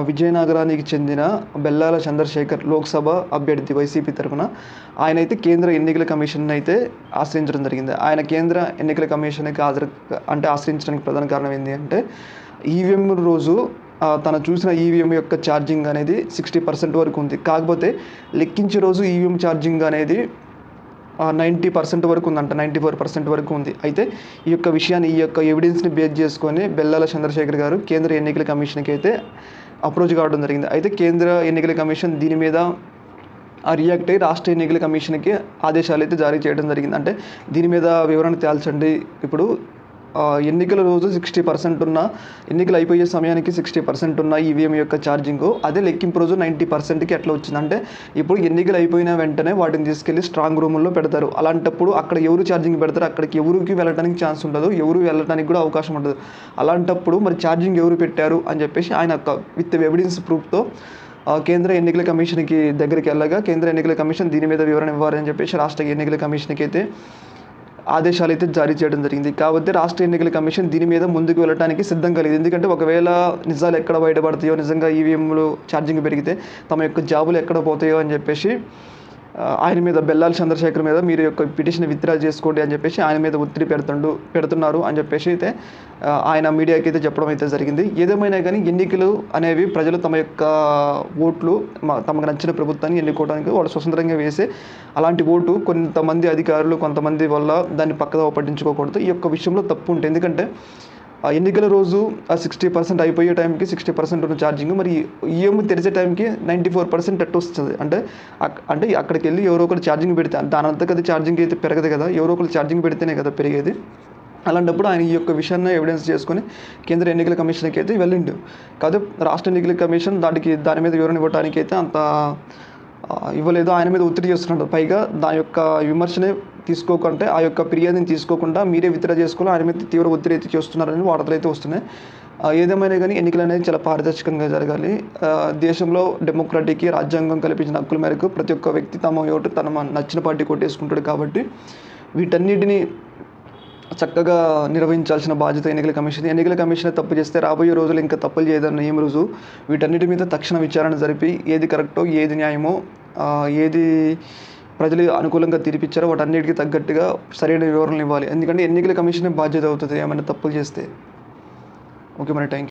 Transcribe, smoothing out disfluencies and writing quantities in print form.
విజయనగరానికి చెందిన బెల్లాల చంద్రశేఖర్ లోక్సభ అభ్యర్థి వైసీపీ తరఫున ఆయనైతే కేంద్ర ఎన్నికల కమిషన్ అయితే ఆశ్రయించడం జరిగింది. ఆయన కేంద్ర ఎన్నికల కమిషన్కి ఆశ్రయించడానికి ప్రధాన కారణం ఏంటి అంటే ఈవీఎం రోజు తను చూసిన ఈవీఎం యొక్క ఛార్జింగ్ అనేది 60% వరకు ఉంది. కాకపోతే లెక్కించే రోజు ఈవీఎం ఛార్జింగ్ అనేది 90% వరకు ఉందంట, 94% వరకు ఉంది. అయితే ఈ యొక్క విషయాన్ని, ఈ యొక్క ఎవిడెన్స్ని బేస్ చేసుకొని బెల్లాల చంద్రశేఖర్ గారు కేంద్ర ఎన్నికల కమిషన్కి అయితే అప్రోచ్ కావడం జరిగింది. అయితే కేంద్ర ఎన్నికల కమిషన్ దీని మీద రియాక్ట్ అయ్యి రాష్ట్ర ఎన్నికల కమిషన్కి ఆదేశాలు అయితే జారీ చేయడం జరిగింది. అంటే దీని మీద వివరణ తేల్చండి. ఇప్పుడు ఎన్నికల రోజు 60% ఉన్న, ఎన్నికలు అయిపోయే సమయానికి 60% ఉన్న ఈవీఎం యొక్క ఛార్జింగు అదే లెక్కింపు రోజు 90%కి ఎట్లా వచ్చింది అంటే, ఇప్పుడు ఎన్నికలు అయిపోయిన వెంటనే వాటిని తీసుకెళ్ళి స్ట్రాంగ్ రూముల్లో పెడతారు. అలాంటప్పుడు అక్కడ ఎవరు ఛార్జింగ్ పెడతారు, అక్కడికి ఎవరికి వెళ్ళడానికి ఛాన్స్ ఉండదు, ఎవరు వెళ్ళడానికి కూడా అవకాశం ఉండదు. అలాంటప్పుడు మరి ఛార్జింగ్ ఎవరు పెట్టారు అని చెప్పేసి ఆయన విత్ ఎవిడెన్స్ ప్రూఫ్తో కేంద్ర ఎన్నికల కమిషన్కి దగ్గరికి వెళ్ళగా కేంద్ర ఎన్నికల కమిషన్ దీని మీద వివరణ ఇవ్వాలని చెప్పేసి రాష్ట్ర ఎన్నికల కమిషన్కి అయితే ఆదేశాలు అయితే జారీ చేయడం జరిగింది. కాబట్టి రాష్ట్ర ఎన్నికల కమిషన్ దీని మీద ముందుకు వెళ్ళడానికి సిద్ధంగా లేదు. ఎందుకంటే ఒకవేళ నిజాలు ఎక్కడ బయటపడతాయో, నిజంగా ఈవీఎంలు ఛార్జింగ్ పెరిగితే తమ యొక్క జాబులు ఎక్కడ పోతాయో అని చెప్పేసి ఆయన మీద, బెల్లాల చంద్రశేఖర్ మీద మీరు యొక్క పిటిషన్ విత్డ్రా చేసుకోండి అని చెప్పేసి ఆయన మీద ఒత్తిడి పెడుతున్నారు అని చెప్పేసి అయితే ఆయన మీడియాకి అయితే చెప్పడం అయితే జరిగింది. ఏదేమైనా కానీ ఎన్నికలు అనేవి ప్రజలు తమ యొక్క ఓట్లు తమకు నచ్చిన ప్రభుత్వాన్ని ఎన్నుకోవడానికి వాళ్ళు స్వతంత్రంగా వేసే అలాంటి ఓటు కొంతమంది అధికారులు, కొంతమంది వల్ల దాన్ని పక్కదో పట్టించుకోకూడదు. ఈ యొక్క విషయంలో తప్పు ఉంటుంది. ఎందుకంటే ఎన్నికల రోజు 60% అయిపోయే టైంకి 60% ఉన్న ఛార్జింగ్ మరి ఈఎం తెరిచే టైంకి 94% అట్టు వస్తుంది. అంటే అక్కడికి వెళ్ళి ఎవరో ఒకరు ఛార్జింగ్ పెడితే దాని అంతా కదా ఛార్జింగ్ అయితే పెరగదు కదా, ఎవరో ఒకరు ఛార్జింగ్ పెడితేనే కదా పెరిగేది. అలాంటప్పుడు ఆయన ఈ యొక్క విషయాన్ని ఎవిడెన్స్ చేసుకొని కేంద్ర ఎన్నికల కమిషన్కి అయితే వెళ్ళిండు. కాదు రాష్ట్ర ఎన్నికల కమిషన్ దాని మీద వివరణ ఇవ్వడానికి అయితే అంత ఇవ్వలేదు. ఆయన మీద ఒత్తిడి చేస్తున్నాడు. పైగా దాని యొక్క విమర్శనే తీసుకోకుంటే, ఆ యొక్క ఫిర్యాదుని తీసుకోకుండా మీరే విత్డ్రా చేసుకుని ఆయన మీద తీవ్ర ఒత్తిడి అయితే చేస్తున్నారని వార్తలు అయితే వస్తున్నాయి. ఏదేమైనా కానీ ఎన్నికలు అనేది చాలా పారదర్శకంగా జరగాలి. దేశంలో డెమోక్రటీకి రాజ్యాంగం కల్పించిన హక్కుల మేరకు ప్రతి ఒక్క వ్యక్తి తమ ఓటు తన నచ్చిన పార్టీ కొట్టేసుకుంటాడు. కాబట్టి వీటన్నిటిని చక్కగా నిర్వహించాల్సిన బాధ్యత ఎన్నికల కమిషన్ తప్పు చేస్తే రాబోయే రోజులు ఇంకా తప్పులు చేయదన్న ఏం రోజు వీటన్నిటి మీద తక్షణ విచారణ జరిపి ఏది కరెక్టో, ఏది న్యాయమో, ఏది ప్రజలు అనుకూలంగా తీర్పిచ్చారో వాటన్నిటికీ తగ్గట్టుగా సరైన వివరణలు ఇవ్వాలి. ఎందుకంటే ఎన్నికల కమిషన్ బాధ్యత అవుతుంది ఏమైనా తప్పులు చేస్తే. ఓకే మరి, థ్యాంక్ యూ.